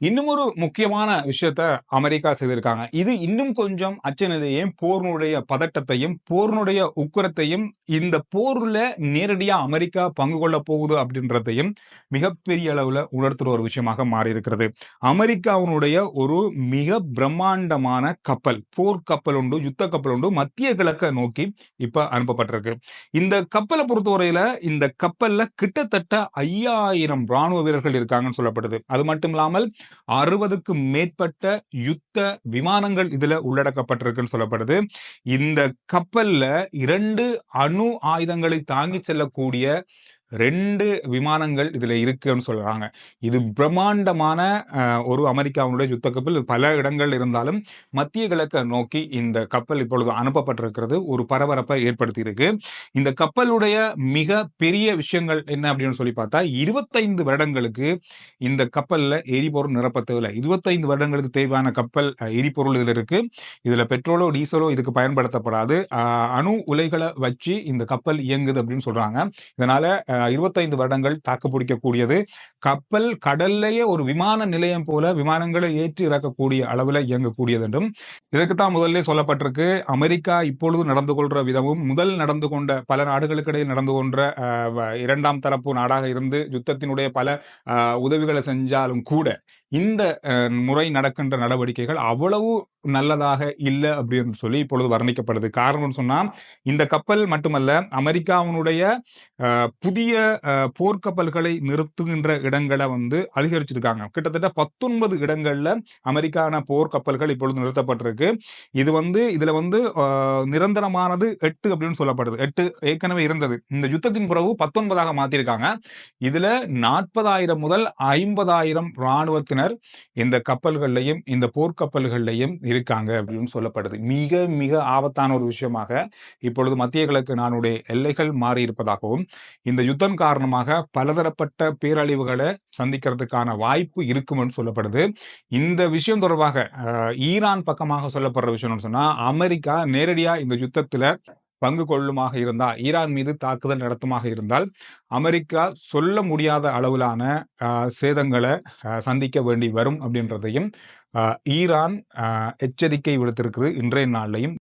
இன்னும் ஒரு முக்கியமான விஷயத்த அமெரிக்கா செய்திருக்காங்க. இது இன்னும் கொஞ்சம் அச்சநிலையையும், போரினுடைய பதட்டத்தையும், போரினுடைய உக்கிரத்தையும், இந்த போர்ல நேரடியா அமெரிக்கா பங்கு கொள்ளப் போகுது அப்படின்றதையும் மிகப்பெரிய அளவுல உணர்த்துற ஒரு விஷயமாக மாறியிருக்கிறது. அமெரிக்காவினுடைய ஒரு மிக பிரம்மாண்டமான கப்பல், போர்க்கப்பல் உண்டு, யுத்த கப்பல் உண்டு, மத்திய கிழக்க நோக்கி இப்ப அனுப்பப்பட்டிருக்கு. இந்த கப்பல பொறுத்தவரையில, இந்த கப்பல்ல கிட்டத்தட்ட 5000 ராணுவ வீரர்கள் இருக்காங்கன்னு சொல்லப்படுது. அது மட்டும் இல்லாமல் 60க்கும் மேற்பட்ட யுத்த விமானங்கள் இதுல உள்ளடக்கப்பட்டிருக்குன்னு சொல்லப்படுது. இந்த கப்பல்ல 2 அணு ஆயுதங்களை தாங்கி செல்லக்கூடிய 2 விமானங்கள் இதுல இருக்குன்னு சொல்றாங்க. இது பிரம்மாண்டமான ஒரு அமெரிக்காவுடைய யுத்த கப்பல். பல இடங்கள் இருந்தாலும் மத்திய கிழக்க நோக்கி இந்த கப்பல் இப்பொழுது அனுப்பப்பட்டிருக்கிறது ஒரு பரபரப்பை ஏற்படுத்தி இருக்கு. இந்த கப்பலுடைய மிக பெரிய விஷயங்கள் என்ன அப்படின்னு சொல்லி பார்த்தா 25 வருடங்களுக்கு இந்த கப்பல்ல எரிபொருள் நிரப்ப தேவையில்லை. 25 வருடங்களுக்கு தேவையான கப்பல் எரிபொருள் இதுல இருக்கு. இதுல பெட்ரோலோ டீசலோ இதுக்கு பயன்படுத்தப்படாது. அணு உலைகளை வச்சு இந்த கப்பல் இயங்குது அப்படின்னு சொல்றாங்க. இதனால 25 வருடங்கள் தாக்கு பிடிக்கக்கூடியது. கப்பல் கடல்லையே ஒரு விமான நிலையம் போல விமானங்களை ஏற்றி இறக்கக்கூடிய அளவில் இயங்கக்கூடியது என்றும் இதற்குத்தான் முதல்ல சொல்லப்பட்டிருக்கு. அமெரிக்கா இப்பொழுது நடந்து கொள்ற விதமும் முதல் நடந்து கொண்ட பல நாடுகளுக்கு இடையில் நடந்து கொண்ட இரண்டாம் தரப்பு நாடாக இருந்து யுத்தத்தினுடைய பல உதவிகளை செஞ்சாலும் கூட இந்த முறை நடக்கின்ற நடவடிக்கைகள் அவ்வளவு நல்லதாக இல்லை அப்படின்னு சொல்லி இப்பொழுது வர்ணிக்கப்படுது. காரணம் சொன்னா இந்த கப்பல் மட்டுமல்ல, அமெரிக்காவினுடைய புதிய போர்க்கப்பல்களை நிறுத்துகின்ற இடங்களை அதிகரிச்சிருக்காங்க. கிட்டத்தட்ட 19 இடங்கள்ல அமெரிக்கான போர்க்கப்பல்கள் இப்பொழுது நிறுத்தப்பட்டிருக்கு. இதுல நிரந்தரமானது 8 அப்படின்னு சொல்லப்படுது. 8 ஏற்கனவே இருந்தது. இந்த யுத்தத்தின் பிறகு 19ஆக மாத்திருக்காங்க. இதுல 40,000 முதல் 50,000 ராணுவத்தினர் இந்த கப்பல்கள்லையும் இந்த போர்க்கப்பல்கள்லையும் இருக்காங்க அப்படின்னு சொல்லப்படுது. மிக மிக ஆபத்தான ஒரு விஷயமாக இப்பொழுது மத்திய கிழக்கு நாடுடைய எல்லைகள் மாறி இருப்பதாகவும், இந்த யுத்தம் காரணமாக பலதரப்பட்ட பேரழிவுகளை சந்திக்கிறதுக்கான வாய்ப்பு இருக்கும்னு சொல்லப்படுது. இந்த விஷயம் தொடர்பாக ஈரான் பக்கமாக சொல்லப்படுற விஷயம் சொன்னா, அமெரிக்கா நேரடியா இந்த யுத்தத்துல பங்கு கொள்ளுமாக இருந்தால், ஈரான் மீது தாக்குதல் நடத்துமாக இருந்தால், அமெரிக்கா சொல்ல முடியாத அளவிலான சேதங்களை சந்திக்க வேண்டி வரும் அப்படின்றதையும் ஈரான் எச்சரிக்கை விடுத்திருக்கிறது இன்றைய நாளையும்.